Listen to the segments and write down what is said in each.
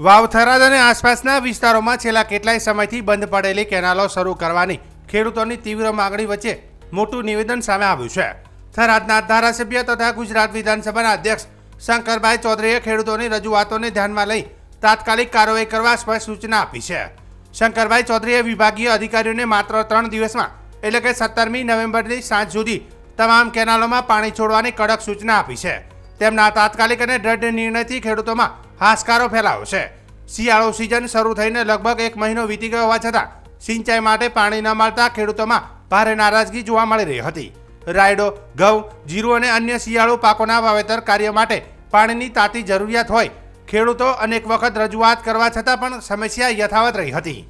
વાવ થરાદ અને આસપાસના વિસ્તારોમાં છેલ્લા કેટલાય સમયથી બંધ પડેલી કેનાલો શરૂ કરવાની ખેડૂતોની તીવ્ર માગણી વચ્ચે મોટું નિવેદન સામે આવ્યું છે। થરાદના ધારાસભ્ય તથા ગુજરાત વિધાનસભાના અધ્યક્ષ શંકરભાઈ ચૌધરીએ ખેડૂતોની રજૂઆતોને ધ્યાનમાં લઈ તાત્કાલિક કાર્યવાહી કરવા સ્પષ્ટ સૂચના આપી છે। શંકરભાઈ ચૌધરીએ વિભાગીય અધિકારીઓને માત્ર 3 દિવસમાં એટલે કે 17મી નવેમ્બરની સાંજ સુધી તમામ કેનાલોમાં પાણી છોડવાની કડક સૂચના આપી છે। તેમના તાત્કાલિક અને દ્રઢ નિર્ણયથી ખેડૂતોમાં હાશકારો ફેલાયો છે। શિયાળો સિઝન શરૂ થઈને લગભગ 1 મહિનો વીતી ગયો હોવા છતાં સિંચાઈ માટે પાણી ન મળતા ખેડૂતોમાં ભારે નારાજગી જોવા મળી રહી હતી। રાયડો, ઘઉં, જીરું અને અન્ય શિયાળુ પાકોના વાવેતર કાર્ય માટે પાણીની તાતી જરૂરિયાત હોય ખેડૂતો અનેક વખત રજૂઆત કરવા છતાં પણ સમસ્યા યથાવત રહી હતી।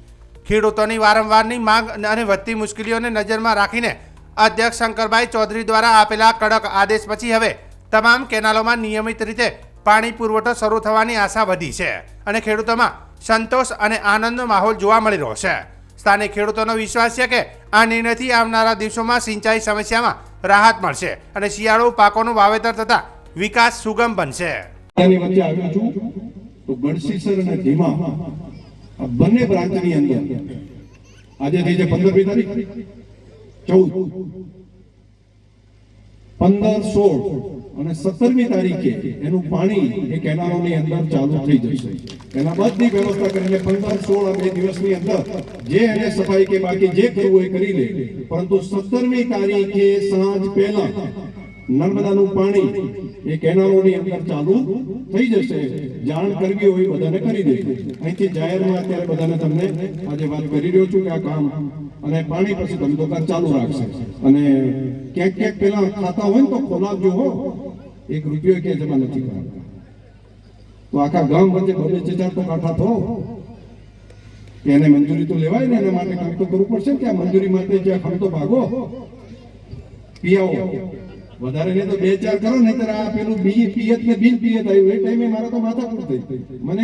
ખેડૂતોની વારંવારની માંગ અને વધતી મુશ્કેલીઓને નજરમાં રાખીને અધ્યક્ષ શંકરભાઈ ચૌધરી દ્વારા આપેલા કડક આદેશ પછી હવે તમામ કેનાલોમાં નિયમિત રીતે પાણી પુરવઠો શરૂ થવાની આશા વધી છે અને ખેડૂતોમાં સંતોષ અને આનંદનો માહોલ જોવા મળી રહ્યો છે। સ્થાનિક ખેડૂતોનો વિશ્વાસ છે કે આ નિર્ણયથી આવનારા દિવસોમાં સિંચાઈ સમસ્યામાં રાહત મળશે અને શિયાળુ પાકોનું વાવેતર તથા વિકાસ સુગમ બનશે। બંને બ્રાન્ચની અંદર આજે થઈ છે 15મી તારીખ 14, 15, 16 અને 17મી તારીખે એનું પાણી એ કેનાલોની અંદર ચાલુ થઈ જશે। એના બધી વ્યવસ્થા કરીને 15, 16 બે દિવસની અંદર જે એને સફાઈ કે બાકી જે કરવું એ કરી લે, પરંતુ 17મી તારીખે સાંજ પહેલા નર્મદાનું પાણી એ કેનાલોની અંદર ચાલુ થઈ જશે। જાણ કરવી હોય બધાને કરી દે। અહીંથી જાહેરમાં અત્યારે બધાને તમને આજે વાત કરી રહ્યો છું કે આ કામ અને પાણી પછી ધંધોકાર ચાલુ રાખશે અને ક્યાંક ક્યાંક પેલા ખાતા હોય ને તો ખોલાવજો હો, 1 રૂપિયો કે જમા નથી કરાવતા તો આખા ગામ વચ્ચે 2-4 તો કાંઠા થો કે એને મંજૂરી તો લેવાય ને, એના માટે કામ તો કરવું પડશે કે આ મંજૂરી માટે જ્યાં ખમતો ભાગો પીઆવો વધારે ને તો 2-4 કરો, નહીતર આ પેલું પિયત ને બિન પિયત આવ્યું એ ટાઈમે મારા તો માથા કૂટ થઈ મને